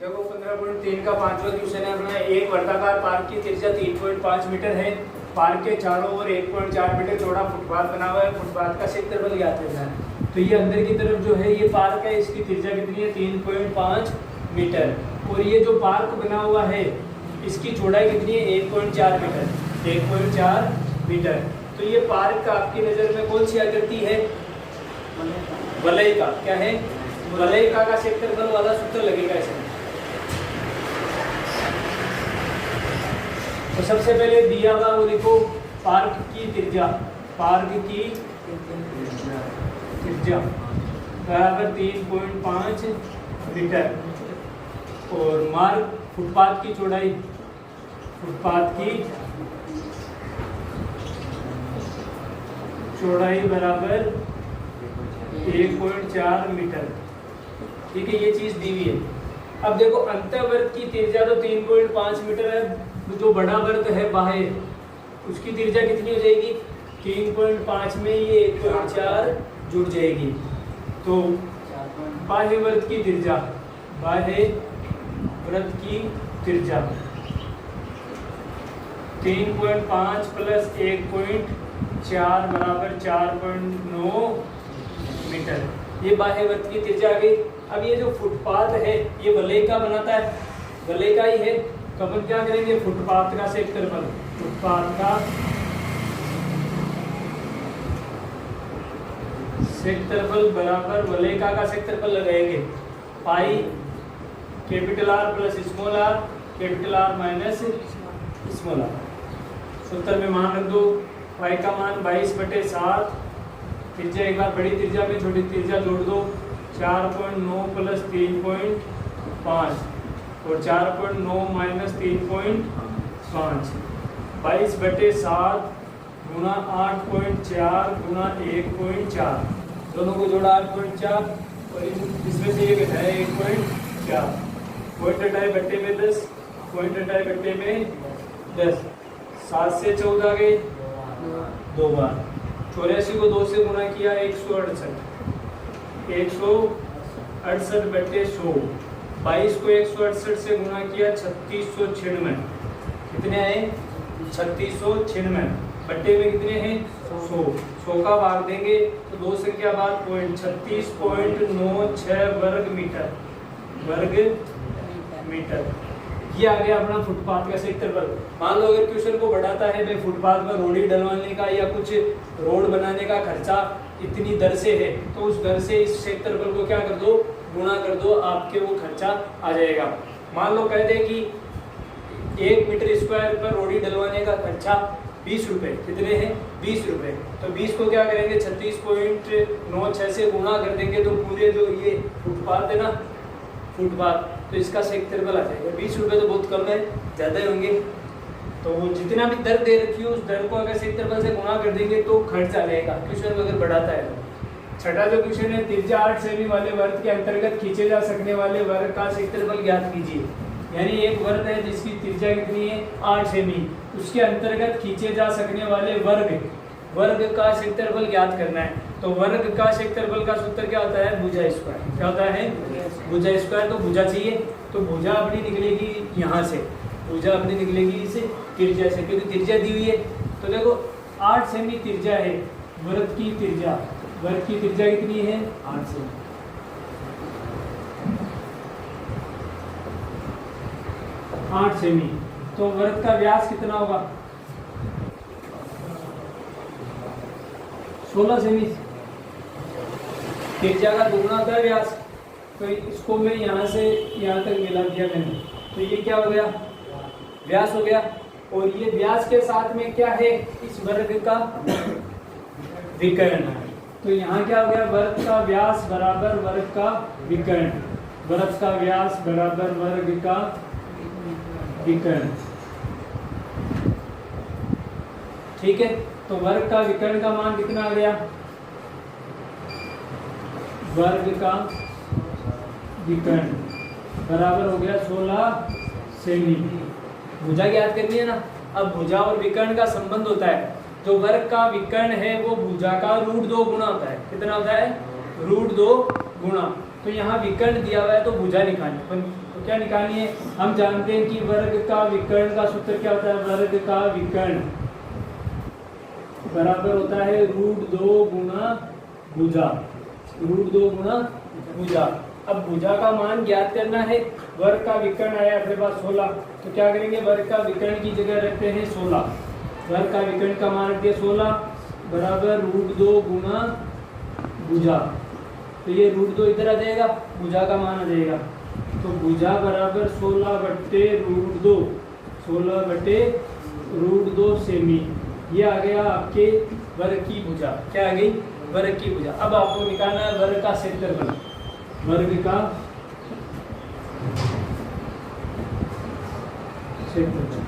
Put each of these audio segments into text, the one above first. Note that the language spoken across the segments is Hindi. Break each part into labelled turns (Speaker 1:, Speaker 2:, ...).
Speaker 1: देखो 15.3 का पांचवा क्वेश्चन है अपना। एक वर्गाकार पार्क की त्रिज्या 3.5 मीटर है। पार्क के चारों ओर 1.4 मीटर चौड़ा फुटपाथ बना हुआ है। फुटपाथ का क्षेत्रफल ज्ञात करना है। तो ये अंदर की तरफ जो है ये पार्क है, इसकी त्रिज्या कितनी है 3.5 मीटर। और ये जो पार्क बना हुआ है इसकी चौड़ाई कितनी है 1.4 मीटर। 1.4 मीटर। तो ये पार्क का आपकी नज़र में कौन सी आकृति है? वलय का। क्या है? वलय का क्षेत्रफल वाला सूत्र लगेगा इसमें। तो सबसे पहले दिया हुआ वो देखो पार्क की त्रिज्या। पार्क की त्रिज्या बराबर 3.5 मीटर और मार्ग फुटपाथ की चौड़ाई, फुटपाथ की चौड़ाई बराबर 1.4 मीटर। ठीक है, ये चीज दी हुई है। अब देखो अंतःवर्त की त्रिज्या तो 3.5 मीटर है। जो बड़ा वर्त है बाह्य, उसकी त्रिज्या कितनी हो जाएगी 3.5 में ये 1.4 जुड़ जाएगी। तो बाह्य वर्त की त्रिज्या, बाह्य वृत्त की त्रिज्या 3.5 प्लस 1.4 बराबर 4.9 मीटर। ये बाह्य वृत्त की त्रिज्या आ गई। अब ये जो फुटपाथ है ये वलय का बनाता है, वलय का ही है। तो अपन क्या करेंगे, फुटपाथ का क्षेत्रफल, फुटपाथ का क्षेत्रफल बराबर वलय का क्षेत्रफल लगाएंगे pi capital R plus small R, capital R minus small R. सूत्र में मान रख दो, पाई का मान 22/7, त्रिज्या एक बार बड़ी त्रिज्या में छोटी त्रिज्या जोड़ दो, 4.9 प्लस 3.5 और 4.9 माइनस 3.5, 22/7 गुना 8.4 गुना 1.4, दोनों को जोड़ा 8.4 और इसमें से ये घटाया 1.4। पॉइंट हटाए बट्टे में 10, पॉइंट हटाए बट्टे में 10, 7 से 14 गए 2 बार। 84 को 2 से गुना किया 168, 168/100। 22 को 168 से गुना किया 3696। कितने आए 3696। बट्टे में कितने हैं 100 का भाग देंगे तो 2 संख्या बाद पॉइंट 36.96 वर्ग मीटर, वर्ग मीटर। ये आ गया अपना फुटपाथ का क्षेत्रफल। मान लो अगर क्वेश्चन को बढ़ाता है भाई फुटपाथ पर रोड़ी डलवाने का या कुछ रोड बनाने का खर्चा इतनी दर से है, तो उस दर से इस क्षेत्रफल को क्या कर दो, गुणा कर दो, आपके वो खर्चा आ जाएगा। मान लो कह दे कि 1 मीटर स्क्वायर पर रोड़ी डलवाने का खर्चा 20 रुपये। कितने हैं 20 रुपये। तो 20 को क्या करेंगे 36.96 से गुणा कर देंगे तो पूरे जो ये फुटपाथ है ना, फुटपाथ, तो इसका क्षेत्रफल आ जाएगा। 20 रुपये तो बहुत कम है, ज़्यादा ही होंगे। तो वो जितना भी दर दे रखी हो उस दर को अगर क्षेत्रफल से गुणा कर देंगे तो खर्च आ जाएगा क्वेश्चन अगर बढ़ाता है। छठा जो क्वेश्चन है, त्रिज्या 8 सेमी वाले वर्त के अंतर्गत खींचे जा सकने वाले वर्ग का क्षेत्रफल ज्ञात कीजिए। यानी एक वर्ग है जिसकी त्रिज्या कितनी है 8 सेमी, उसके अंतर्गत खींचे जा सकने वाले वर्ग का क्षेत्रफल ज्ञात करना है। तो वर्ग का क्षेत्रफल का सूत्र क्या होता है, भुजा स्क्वायर। क्या होता है भुजा स्क्वायर। तो भुजा चाहिए, तो भुजा अपनी निकलेगी यहाँ से, भुजा अपनी निकलेगी इस त्रिज्या से, क्योंकि त्रिज्या दी हुई है। तो देखो 8 सेमी त्रिज्या है वर्ग की त्रिज्या। वर्ग की त्रिज्या कितनी है 8 सेमी। 8 सेमी। तो वर्ग का व्यास कितना होगा 16 सेमी। त्रिज्या का दुगना होता है व्यास, तो इसको मैं यहाँ से यहाँ तक मिला दिया मैंने, तो ये क्या हो गया व्यास हो गया। और ये व्यास के साथ में क्या है इस वर्ग का विकर्ण। तो यहाँ क्या हो गया, वर्ग का व्यास बराबर वर्ग का विकर्ण, वर्ग का व्यास बराबर वर्ग का विकर्ण। ठीक है, तो वर्ग का विकर्ण का मान कितना आ गया, वर्ग का विकर्ण बराबर हो गया 16 सेमी। भुजा ज्ञात करनी है ना। अब भुजा और विकर्ण का संबंध होता है, जो वर्ग का विकर्ण है वो भुजा का √2 गुना होता है। कितना होता है √2 गुणा, तो यहाँ विकर्ण दिया हुआ है तो भुजा निकालनी, तो क्या निकालनी है? हम जानते हैं कि वर्ग का विकर्ण का सूत्र क्या होता है? वर्ग का विकर्ण बराबर होता है √2 गुणा भुजा, √2 गुणा भुजा। अब भुजा का मान ज्ञात करना है, वर्ग का विकर्ण आया अपने पास 16, तो क्या करेंगे? वर्ग का विकर्ण की जगह रखते हैं 16, वर्ग का विकर्ण का मान रखते हैं 16 बराबर √2 गुणा भुजा, तो ये √2 इधर आ जाएगा, भुजा का मान आ जाएगा, तो भुजा बराबर 16/√2, 16/√2 सेमी, ये आ गया आपके वर्ग की भुजा। क्या आ गई? वर्ग की भुजा। अब आपको निकालना है वर्ग का क्षेत्रफल, वर्ग का क्षेत्रफल,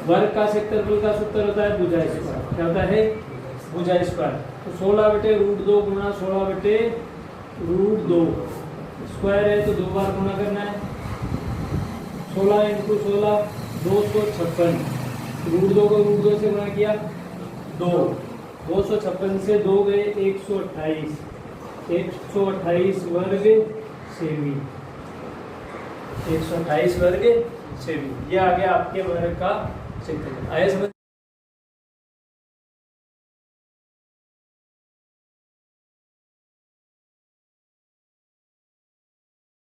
Speaker 1: वर्ग का क्षेत्रफल का सूत्र होता है भुजा स्क्वायर। क्या होता है? भुजा स्क्वायर। तो 16/√2 गुणा 16/√2 स्क्वायर है तो 2 बार गुणा करना है, 16 × 16 256, √2 को √2 से गुणा किया 2, 256 से 2 गए 128, 128 वर्ग सेमी, 128 वर्ग सेमी, ये आ गया आपके वर्ग का क्षेत्रफल। आया समझ?